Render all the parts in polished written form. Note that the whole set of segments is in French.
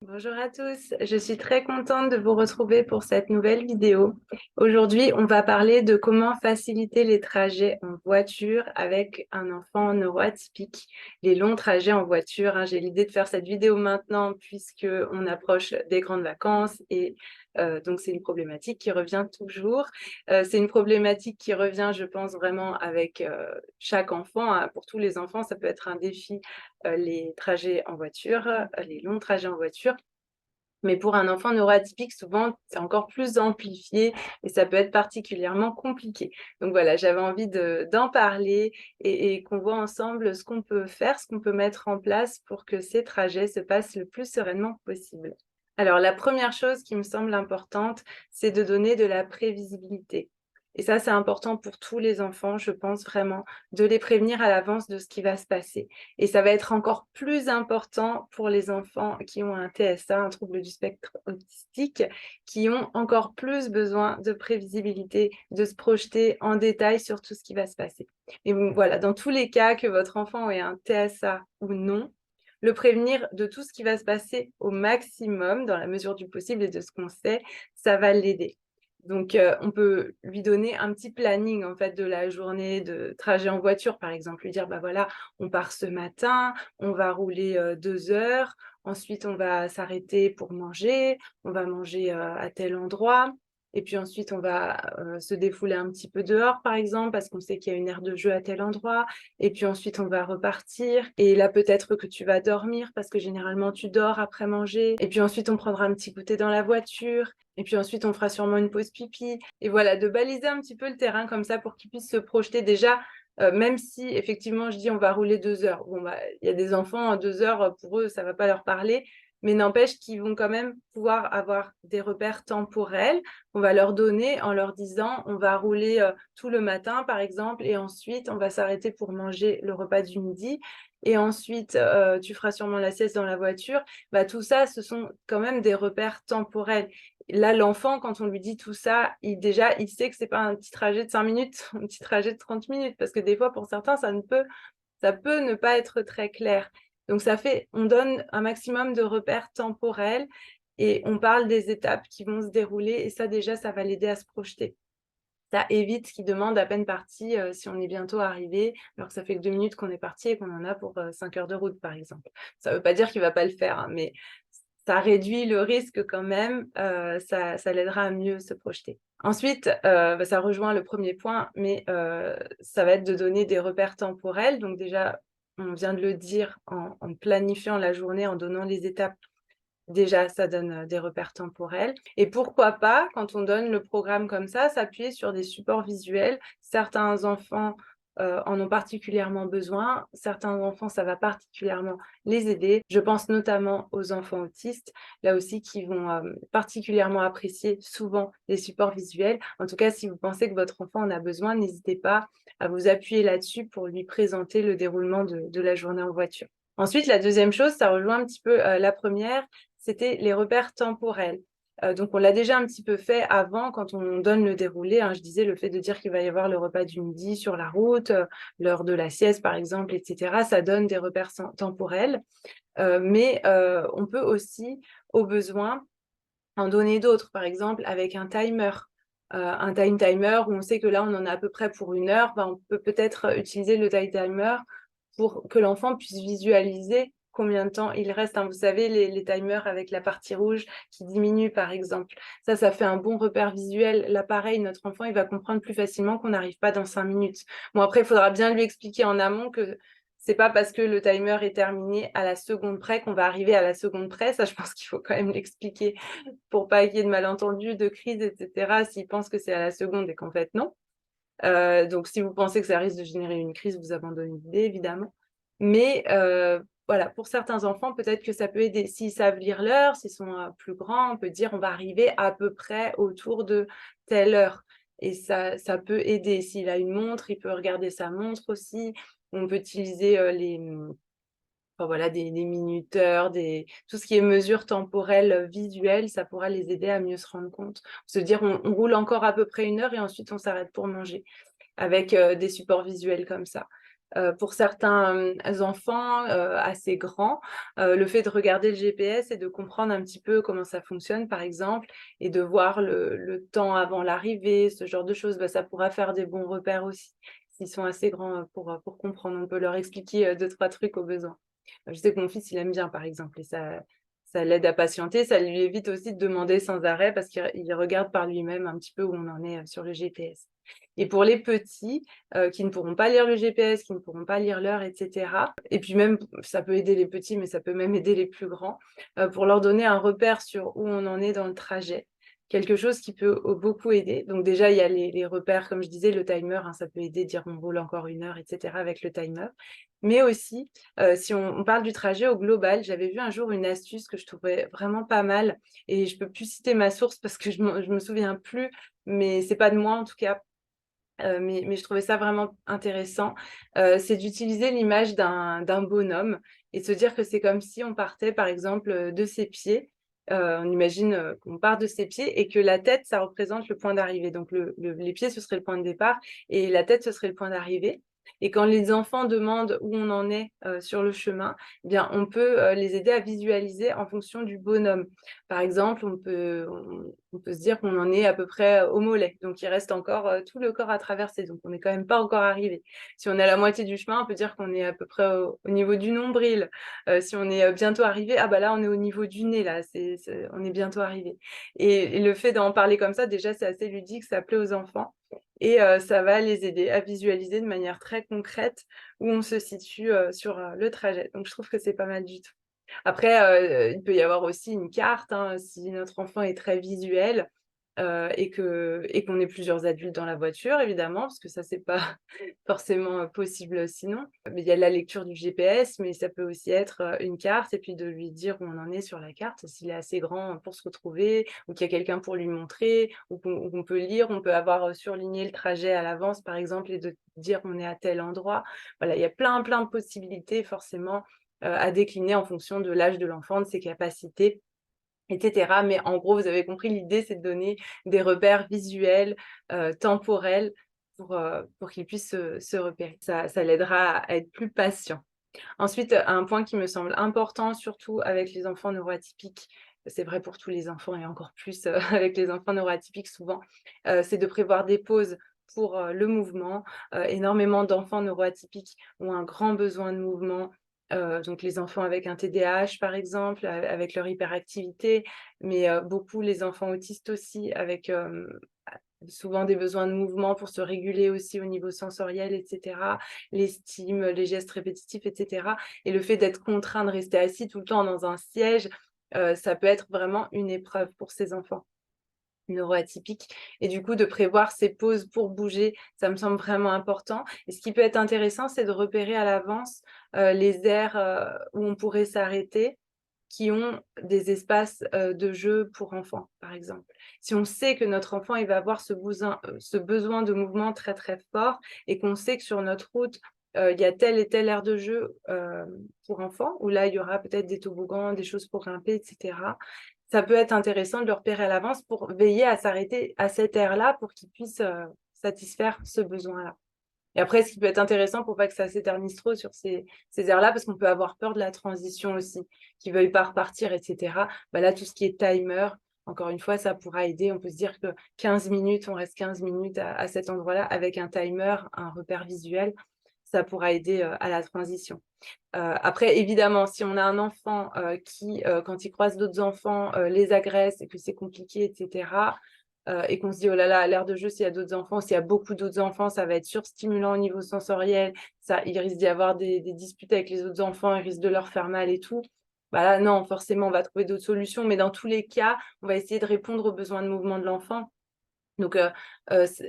Bonjour à tous, je suis très contente de vous retrouver pour cette nouvelle vidéo. Aujourd'hui, on va parler de comment faciliter les trajets en voiture avec un enfant neuroatypique, les longs trajets en voiture, hein. J'ai l'idée de faire cette vidéo maintenant puisque on approche des grandes vacances et donc c'est une problématique qui revient toujours. C'est une problématique qui revient, je pense, vraiment avec chaque enfant, hein. Pour tous les enfants, ça peut être un défi, les trajets en voiture, les longs trajets en voiture. Mais pour un enfant neuroatypique, souvent, c'est encore plus amplifié et ça peut être particulièrement compliqué. Donc voilà, j'avais envie d'en parler et qu'on voit ensemble ce qu'on peut faire, ce qu'on peut mettre en place pour que ces trajets se passent le plus sereinement possible. Alors, la première chose qui me semble importante, c'est de donner de la prévisibilité. Et ça, c'est important pour tous les enfants, je pense vraiment, de les prévenir à l'avance de ce qui va se passer. Et ça va être encore plus important pour les enfants qui ont un TSA, un trouble du spectre autistique, qui ont encore plus besoin de prévisibilité, de se projeter en détail sur tout ce qui va se passer. Et donc, voilà, dans tous les cas, que votre enfant ait un TSA ou non, le prévenir de tout ce qui va se passer au maximum, dans la mesure du possible et de ce qu'on sait, ça va l'aider. Donc, on peut lui donner un petit planning en fait de la journée de trajet en voiture, par exemple, lui dire bah voilà, on part ce matin, on va rouler 2 heures, ensuite on va s'arrêter pour manger, on va manger à tel endroit, et puis ensuite on va se défouler un petit peu dehors, par exemple, parce qu'on sait qu'il y a une aire de jeu à tel endroit, et puis ensuite on va repartir, et là peut-être que tu vas dormir, parce que généralement tu dors après manger, et puis ensuite on prendra un petit goûter dans la voiture, et puis ensuite on fera sûrement une pause pipi, et voilà, de baliser un petit peu le terrain comme ça pour qu'il puisse se projeter déjà. Même si effectivement je dis on va rouler 2 heures. Bon, bah, il y a des enfants, 2 heures, pour eux, ça va pas leur parler, mais n'empêche qu'ils vont quand même pouvoir avoir des repères temporels qu'on va leur donner en leur disant on va rouler tout le matin, par exemple, et ensuite on va s'arrêter pour manger le repas du midi. Et ensuite, tu feras sûrement la sieste dans la voiture. Bah, tout ça, ce sont quand même des repères temporels. Là, l'enfant, quand on lui dit tout ça, déjà, il sait que c'est pas un petit trajet de 5 minutes, un petit trajet de 30 minutes, parce que des fois, pour certains, ça peut ne pas être très clair. Donc, on donne un maximum de repères temporels et on parle des étapes qui vont se dérouler et ça, déjà, ça va l'aider à se projeter. Ça évite qu'il demande à peine parti si on est bientôt arrivé, alors que ça fait que 2 minutes qu'on est parti et qu'on en a pour 5 heures de route, par exemple. Ça ne veut pas dire qu'il ne va pas le faire, hein, mais ça réduit le risque quand même, ça l'aidera à mieux se projeter. Ensuite, ça rejoint le premier point, mais ça va être de donner des repères temporels. Donc déjà, on vient de le dire, en planifiant la journée, en donnant les étapes. Déjà, ça donne des repères temporels. Et pourquoi pas, quand on donne le programme comme ça, s'appuyer sur des supports visuels. Certains enfants en ont particulièrement besoin. Certains enfants, ça va particulièrement les aider. Je pense notamment aux enfants autistes, là aussi, qui vont particulièrement apprécier souvent les supports visuels. En tout cas, si vous pensez que votre enfant en a besoin, n'hésitez pas à vous appuyer là-dessus pour lui présenter le déroulement de la journée en voiture. Ensuite, la deuxième chose, ça rejoint un petit peu la première, c'était les repères temporels. Donc, on l'a déjà un petit peu fait avant, quand on donne le déroulé, hein. Je disais le fait de dire qu'il va y avoir le repas du midi sur la route, l'heure de la sieste, par exemple, etc. Ça donne des repères temporels. Mais on peut aussi, au besoin, en donner d'autres, par exemple avec un timer. Un time timer où on sait que là, on en a à peu près pour 1 heure. Ben, on peut peut-être utiliser le time timer pour que l'enfant puisse visualiser combien de temps il reste, hein. Vous savez, les timers avec la partie rouge qui diminue, par exemple. Ça fait un bon repère visuel. Là, pareil, notre enfant, il va comprendre plus facilement qu'on n'arrive pas dans 5 minutes. Bon, après, il faudra bien lui expliquer en amont que c'est pas parce que le timer est terminé à la seconde près qu'on va arriver à la seconde près. Ça, je pense qu'il faut quand même l'expliquer pour pas qu'il y ait de malentendus, de crises, etc. S'ils pensent que c'est à la seconde et qu'en fait, non. Donc, si vous pensez que ça risque de générer une crise, vous abandonnez l'idée, évidemment. Mais voilà, pour certains enfants, peut-être que ça peut aider. S'ils savent lire l'heure, s'ils sont plus grands, on peut dire on va arriver à peu près autour de telle heure. Et ça peut aider. S'il a une montre, il peut regarder sa montre aussi. On peut utiliser enfin, voilà, des minuteurs, tout ce qui est mesure temporelle visuelle, ça pourra les aider à mieux se rendre compte. Se dire on roule encore à peu près 1 heure et ensuite on s'arrête pour manger avec des supports visuels comme ça. Pour certains enfants assez grands, le fait de regarder le GPS et de comprendre un petit peu comment ça fonctionne, par exemple, et de voir le temps avant l'arrivée, ce genre de choses, ça pourra faire des bons repères aussi. S'ils sont assez grands pour comprendre, on peut leur expliquer 2-3 trucs au besoin. Je sais que mon fils, il aime bien, par exemple, et ça l'aide à patienter. Ça lui évite aussi de demander sans arrêt parce qu'il regarde par lui-même un petit peu où on en est sur le GPS. Et pour les petits qui ne pourront pas lire le GPS, qui ne pourront pas lire l'heure, etc. Et puis même, ça peut aider les petits, mais ça peut même aider les plus grands, pour leur donner un repère sur où on en est dans le trajet. Quelque chose qui peut beaucoup aider. Donc déjà, il y a les repères, comme je disais, le timer, ça peut aider, dire on roule encore 1 heure, etc. avec le timer. Mais aussi, si on parle du trajet au global, j'avais vu un jour une astuce que je trouvais vraiment pas mal et je peux plus citer ma source parce que je me souviens plus, mais c'est pas de moi en tout cas. Mais je trouvais ça vraiment intéressant. C'est d'utiliser l'image d'un bonhomme et de se dire que c'est comme si on partait, par exemple, de ses pieds. On imagine qu'on part de ses pieds et que la tête, ça représente le point d'arrivée. Donc, les pieds, ce serait le point de départ et la tête, ce serait le point d'arrivée. Et quand les enfants demandent où on en est sur le chemin, eh bien, on peut les aider à visualiser en fonction du bonhomme. Par exemple, on peut se dire qu'on en est à peu près au mollet. Donc, il reste encore tout le corps à traverser. Donc, on n'est quand même pas encore arrivé. Si on est à la moitié du chemin, on peut dire qu'on est à peu près au niveau du nombril. Si on est bientôt arrivé, là, on est au niveau du nez. Là, on est bientôt arrivé. Et le fait d'en parler comme ça, déjà, c'est assez ludique. Ça plaît aux enfants. Et ça va les aider à visualiser de manière très concrète où on se situe sur le trajet. Donc, je trouve que c'est pas mal du tout. Après, il peut y avoir aussi une carte, si notre enfant est très visuel, et qu'on est plusieurs adultes dans la voiture évidemment, parce que ça c'est pas forcément, possible sinon. Mais il y a la lecture du GPS, mais ça peut aussi être, une carte et puis de lui dire où on en est sur la carte, s'il est assez grand pour se retrouver ou qu'il y a quelqu'un pour lui montrer ou qu'on peut lire. On peut avoir, surligné le trajet à l'avance par exemple et de dire: «On est à tel endroit». Voilà, il y a plein de possibilités forcément à décliner en fonction de l'âge de l'enfant, de ses capacités, etc. Mais en gros, vous avez compris, l'idée, c'est de donner des repères visuels, temporels pour qu'il puisse se repérer. Ça l'aidera à être plus patient. Ensuite, un point qui me semble important, surtout avec les enfants neuroatypiques, c'est vrai pour tous les enfants et encore plus, avec les enfants neuroatypiques souvent, c'est de prévoir des pauses pour, le mouvement. Énormément d'enfants neuroatypiques ont un grand besoin de mouvement, donc les enfants avec un TDAH par exemple, avec leur hyperactivité, mais beaucoup les enfants autistes aussi avec, souvent des besoins de mouvement pour se réguler aussi au niveau sensoriel, etc. L'estime, les gestes répétitifs, etc. Et le fait d'être contraint de rester assis tout le temps dans un siège, ça peut être vraiment une épreuve pour ces enfants neuroatypiques. Et du coup, de prévoir ces pauses pour bouger, ça me semble vraiment important. Et ce qui peut être intéressant, c'est de repérer à l'avance les aires où on pourrait s'arrêter qui ont des espaces de jeu pour enfants, par exemple. Si on sait que notre enfant, il va avoir ce besoin de mouvement très, très fort et qu'on sait que sur notre route, il y a telle et telle aire de jeu pour enfants, où là, il y aura peut-être des toboggans, des choses pour grimper, etc. Ça peut être intéressant de le repérer à l'avance pour veiller à s'arrêter à cette aire-là pour qu'il puisse satisfaire ce besoin-là. Et après, ce qui peut être intéressant pour pas que ça s'éternise trop sur ces aires-là, parce qu'on peut avoir peur de la transition aussi, qu'ils veuillent pas repartir, etc. Là, tout ce qui est timer, encore une fois, ça pourra aider. On peut se dire que 15 minutes, on reste 15 minutes à cet endroit-là avec un timer, un repère visuel, ça pourra aider à la transition. Après, évidemment, si on a un enfant qui, quand il croise d'autres enfants, les agresse et que c'est compliqué, etc., et qu'on se dit: «Oh là là, à l'aire de jeu, s'il y a d'autres enfants, s'il y a beaucoup d'autres enfants, ça va être surstimulant au niveau sensoriel, il risque d'y avoir des disputes avec les autres enfants, il risque de leur faire mal et tout». Là, non, forcément, on va trouver d'autres solutions, mais dans tous les cas, on va essayer de répondre aux besoins de mouvement de l'enfant. Donc,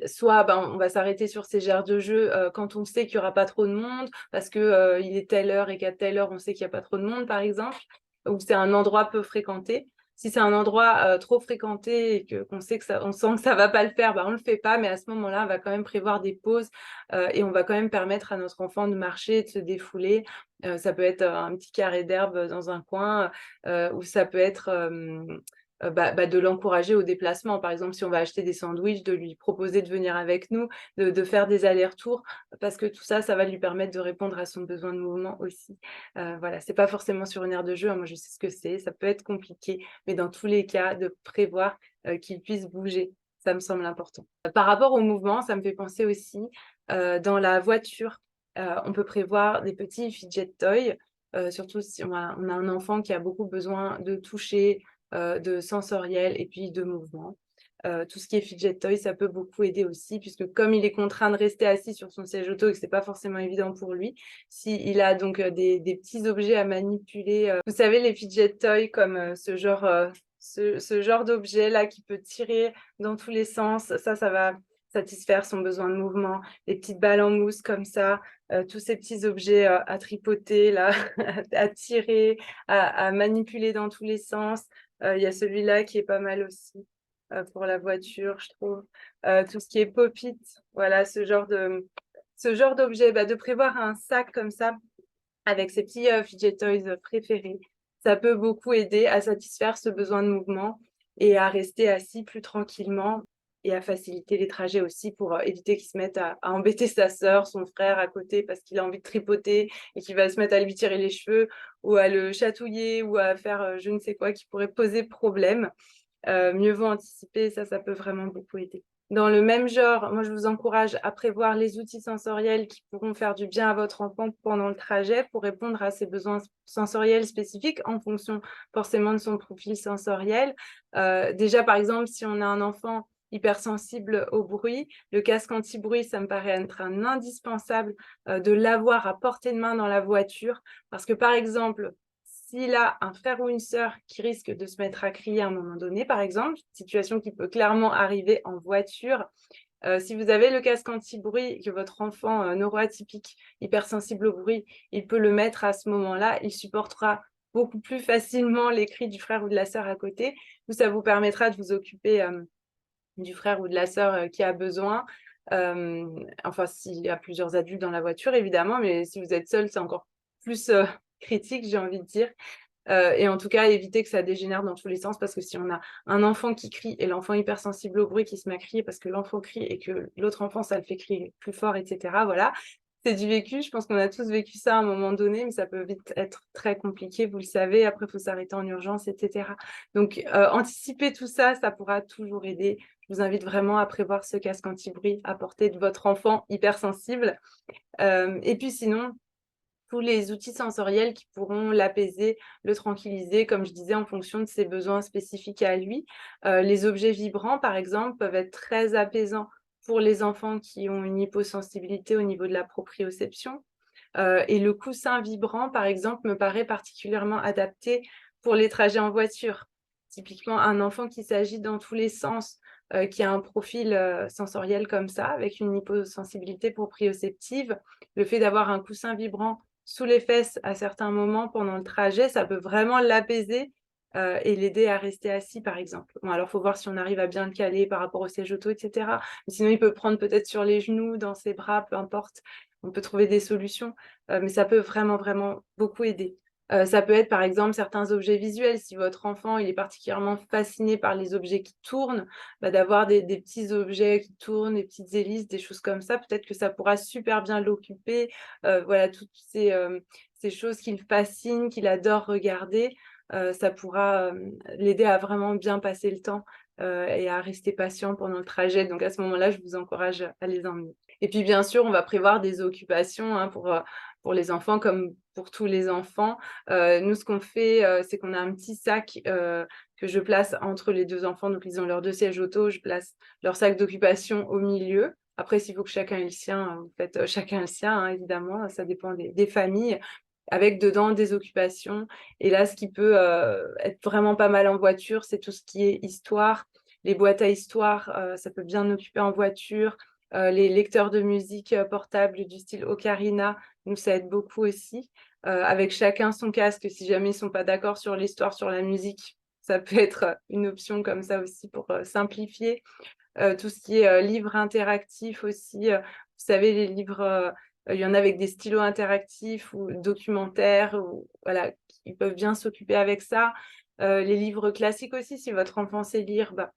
soit, on va s'arrêter sur ces aires de jeu, quand on sait qu'il y aura pas trop de monde parce que, il est telle heure et qu'à telle heure, on sait qu'il y a pas trop de monde, par exemple, ou c'est un endroit peu fréquenté. Si c'est un endroit, trop fréquenté et qu'on sait que on sent que ça va pas le faire, on le fait pas, mais à ce moment-là, on va quand même prévoir des pauses, et on va quand même permettre à notre enfant de marcher, de se défouler. Ça peut être, un petit carré d'herbe dans un coin, ou ça peut être, de l'encourager au déplacement. Par exemple, si on va acheter des sandwichs, de lui proposer de venir avec nous, de faire des allers-retours, parce que tout ça, ça va lui permettre de répondre à son besoin de mouvement aussi. Voilà, c'est pas forcément sur une aire de jeu, hein. Moi, je sais ce que c'est, ça peut être compliqué, mais dans tous les cas, de prévoir qu'il puisse bouger, ça me semble important. Par rapport au mouvement, ça me fait penser aussi, dans la voiture, on peut prévoir des petits fidget toys, surtout si on a un enfant qui a beaucoup besoin de toucher, de sensoriel et puis de mouvement. Tout ce qui est fidget toy, ça peut beaucoup aider aussi, puisque comme il est contraint de rester assis sur son siège auto et que c'est pas forcément évident pour lui, s'il a donc des petits objets à manipuler, vous savez, les fidget toys comme ce genre d'objet là qui peut tirer dans tous les sens, ça va satisfaire son besoin de mouvement. Les petites balles en mousse comme ça, tous ces petits objets à tripoter là, à tirer, à manipuler dans tous les sens. Il y a celui-là qui est pas mal aussi pour la voiture, je trouve. Tout ce qui est pop-it, voilà, ce genre d'objet, de prévoir un sac comme ça avec ses petits fidget toys préférés. Ça peut beaucoup aider à satisfaire ce besoin de mouvement et à rester assis plus tranquillement et à faciliter les trajets aussi pour éviter qu'il se mette à embêter sa sœur, son frère à côté parce qu'il a envie de tripoter et qu'il va se mettre à lui tirer les cheveux ou à le chatouiller ou à faire je ne sais quoi qui pourrait poser problème. Mieux vaut anticiper, ça peut vraiment beaucoup aider. Dans le même genre, moi je vous encourage à prévoir les outils sensoriels qui pourront faire du bien à votre enfant pendant le trajet pour répondre à ses besoins sensoriels spécifiques en fonction forcément de son profil sensoriel. Déjà par exemple, si on a un enfant hypersensible au bruit, le casque anti-bruit, ça me paraît être un indispensable de l'avoir à portée de main dans la voiture parce que par exemple, s'il a un frère ou une sœur qui risque de se mettre à crier à un moment donné, par exemple, situation qui peut clairement arriver en voiture, si vous avez le casque anti-bruit, que votre enfant neuroatypique, hypersensible au bruit, il peut le mettre à ce moment-là, il supportera beaucoup plus facilement les cris du frère ou de la sœur à côté. Ça vous permettra de vous occuper du frère ou de la sœur qui a besoin. Enfin, s'il y a plusieurs adultes dans la voiture, évidemment, mais si vous êtes seul, c'est encore plus critique, j'ai envie de dire. Et en tout cas, éviter que ça dégénère dans tous les sens parce que si on a un enfant qui crie et l'enfant hypersensible au bruit qui se met à crier parce que l'enfant crie et que l'autre enfant, ça le fait crier plus fort, etc. Voilà, c'est du vécu. Je pense qu'on a tous vécu ça à un moment donné, mais ça peut vite être très compliqué, vous le savez. Après, il faut s'arrêter en urgence, etc. Donc, anticiper tout ça, ça pourra toujours aider. Je vous invite vraiment à prévoir ce casque anti-bruit à portée de votre enfant hypersensible. Et puis sinon, tous les outils sensoriels qui pourront l'apaiser, le tranquilliser, comme je disais, en fonction de ses besoins spécifiques à lui. Les objets vibrants, par exemple, peuvent être très apaisants pour les enfants qui ont une hyposensibilité au niveau de la proprioception. Et le coussin vibrant, par exemple, me paraît particulièrement adapté pour les trajets en voiture. Typiquement, un enfant qui s'agite dans tous les sens, qui a un profil sensoriel comme ça, avec une hyposensibilité proprioceptive, le fait d'avoir un coussin vibrant sous les fesses à certains moments pendant le trajet, ça peut vraiment l'apaiser et l'aider à rester assis, par exemple. Bon, alors, il faut voir si on arrive à bien le caler par rapport au siège auto, etc. Mais sinon, il peut prendre peut-être sur les genoux, dans ses bras, peu importe. On peut trouver des solutions, mais ça peut vraiment, vraiment beaucoup aider. Ça peut être, par exemple, certains objets visuels. Si votre enfant il est particulièrement fasciné par les objets qui tournent, d'avoir des petits objets qui tournent, des petites hélices, des choses comme ça, peut-être que ça pourra super bien l'occuper. Voilà, toutes ces choses qui le fascinent, qu'il adore regarder, ça pourra l'aider à vraiment bien passer le temps et à rester patient pendant le trajet. Donc à ce moment-là, je vous encourage à les emmener. Et puis bien sûr, on va prévoir des occupations hein, pour les enfants comme pour tous les enfants. Nous, ce qu'on fait, c'est qu'on a un petit sac que je place entre les deux enfants. Donc, ils ont leurs deux sièges auto. Je place leur sac d'occupation au milieu. Après, s'il faut que chacun ait le sien, vous faites chacun le sien, hein, évidemment. Ça dépend des familles. Avec dedans des occupations. Et là, ce qui peut être vraiment pas mal en voiture, c'est tout ce qui est histoire. Les boîtes à histoire, ça peut bien occuper en voiture. Les lecteurs de musique portables du style Ocarina, nous, ça aide beaucoup aussi. Avec chacun son casque, si jamais ils ne sont pas d'accord sur l'histoire, sur la musique, ça peut être une option comme ça aussi pour simplifier. Tout ce qui est livres interactifs aussi. Vous savez, les livres, il y en a avec des stylos interactifs ou documentaires, ou, voilà, ils peuvent bien s'occuper avec ça. Les livres classiques aussi, si votre enfant sait lire, bah,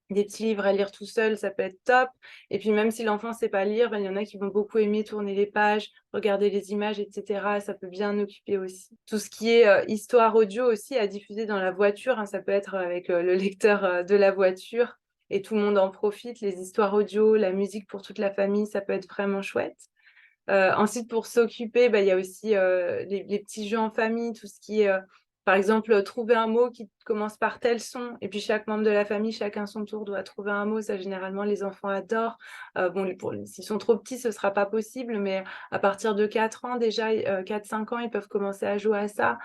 des petits livres à lire tout seul, ça peut être top. Et puis même si l'enfant ne sait pas lire, il y en a qui vont beaucoup aimer tourner les pages, regarder les images, etc. Ça peut bien occuper aussi. Tout ce qui est histoire audio aussi à diffuser dans la voiture, hein, ça peut être avec le lecteur de la voiture et tout le monde en profite. Les histoires audio, la musique pour toute la famille, ça peut être vraiment chouette. Ensuite, pour s'occuper, il y a aussi les petits jeux en famille, tout ce qui est, par exemple, trouver un mot qui commence par tel son, et puis chaque membre de la famille, chacun son tour, doit trouver un mot. Ça, généralement, les enfants adorent. S'ils sont trop petits, ce ne sera pas possible, mais à partir de 4 ans, déjà, 4-5 ans, ils peuvent commencer à jouer à ça,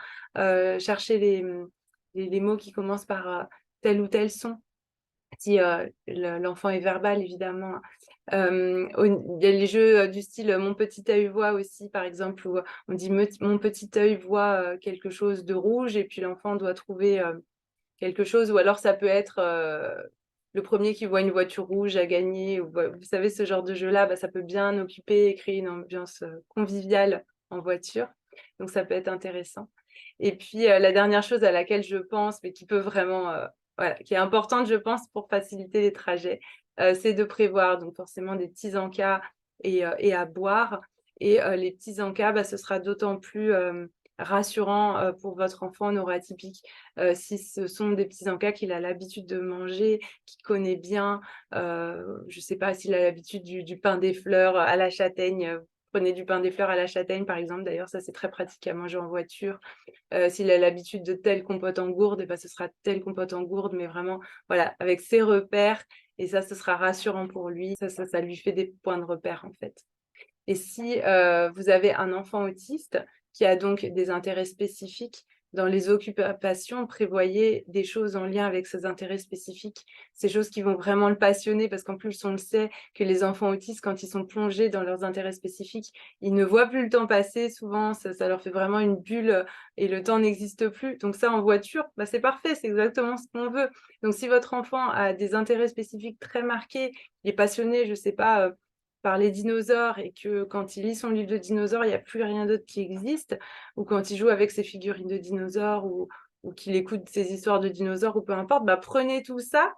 chercher les mots qui commencent par tel ou tel son. Si l'enfant est verbal, évidemment. Il y a les jeux du style Mon petit œil voit aussi, par exemple, où on dit Mon petit œil voit quelque chose de rouge, et puis l'enfant doit trouver quelque chose, ou alors ça peut être le premier qui voit une voiture rouge à gagner, ou vous savez, ce genre de jeu-là, ça peut bien occuper et créer une ambiance conviviale en voiture. Donc ça peut être intéressant. Et puis la dernière chose à laquelle je pense, mais qui peut vraiment, voilà, qui est importante, je pense, pour faciliter les trajets, c'est de prévoir donc forcément des petits encas et à boire. Et les petits encas, ce sera d'autant plus rassurant pour votre enfant neuroatypique si ce sont des petits encas qu'il a l'habitude de manger, qu'il connaît bien. Je ne sais pas s'il a l'habitude du pain des fleurs à la châtaigne. Prenez du pain des fleurs à la châtaigne, par exemple. D'ailleurs, ça, c'est très pratique à manger en voiture. S'il a l'habitude de telle compote en gourde, ce sera telle compote en gourde, mais vraiment, voilà, avec ses repères. Et ça, ce sera rassurant pour lui. Ça lui fait des points de repère, en fait. Et si vous avez un enfant autiste qui a donc des intérêts spécifiques, dans les occupations, prévoyez des choses en lien avec ces intérêts spécifiques, ces choses qui vont vraiment le passionner, parce qu'en plus, on le sait que les enfants autistes, quand ils sont plongés dans leurs intérêts spécifiques, ils ne voient plus le temps passer. Souvent, ça leur fait vraiment une bulle et le temps n'existe plus. Donc ça, en voiture, c'est parfait, c'est exactement ce qu'on veut. Donc si votre enfant a des intérêts spécifiques très marqués, il est passionné, je ne sais pas, par les dinosaures, et que quand il lit son livre de dinosaures, il n'y a plus rien d'autre qui existe, ou quand il joue avec ses figurines de dinosaures, ou qu'il écoute ses histoires de dinosaures, ou peu importe, prenez tout ça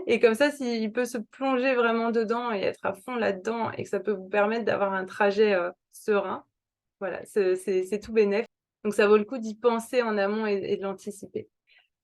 et comme ça, s'il peut se plonger vraiment dedans et être à fond là-dedans, et que ça peut vous permettre d'avoir un trajet serein, voilà, c'est tout bénef. Donc ça vaut le coup d'y penser en amont et de l'anticiper.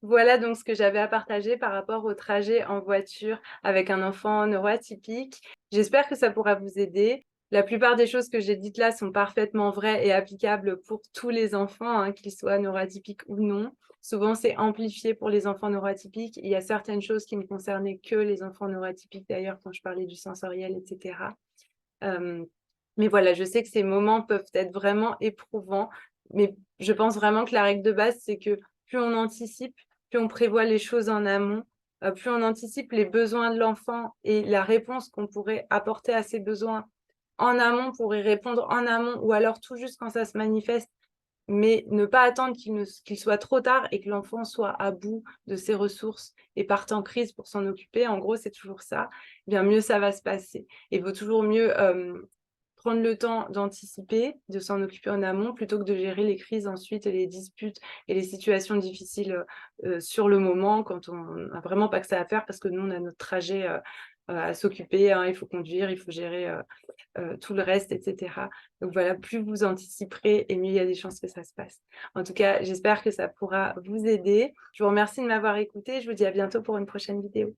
Voilà donc ce que j'avais à partager par rapport au trajet en voiture avec un enfant neuroatypique. J'espère que ça pourra vous aider. La plupart des choses que j'ai dites là sont parfaitement vraies et applicables pour tous les enfants, hein, qu'ils soient neuroatypiques ou non. Souvent, c'est amplifié pour les enfants neuroatypiques. Il y a certaines choses qui ne concernaient que les enfants neuroatypiques, d'ailleurs, quand je parlais du sensoriel, etc. Mais voilà, je sais que ces moments peuvent être vraiment éprouvants, mais je pense vraiment que la règle de base, c'est que plus on anticipe, plus on prévoit les choses en amont, plus on anticipe les besoins de l'enfant et la réponse qu'on pourrait apporter à ces besoins en amont pour y répondre en amont, ou alors tout juste quand ça se manifeste, mais ne pas attendre qu'il soit trop tard et que l'enfant soit à bout de ses ressources et parte en crise pour s'en occuper. En gros, c'est toujours ça. Bien mieux ça va se passer. Il vaut toujours mieux prendre le temps d'anticiper, de s'en occuper en amont, plutôt que de gérer les crises ensuite et les disputes et les situations difficiles sur le moment, quand on n'a vraiment pas que ça à faire, parce que nous, on a notre trajet à s'occuper, hein, il faut conduire, il faut gérer tout le reste, etc. Donc voilà, plus vous anticiperez, et mieux il y a des chances que ça se passe. En tout cas, j'espère que ça pourra vous aider. Je vous remercie de m'avoir écouté. Je vous dis à bientôt pour une prochaine vidéo.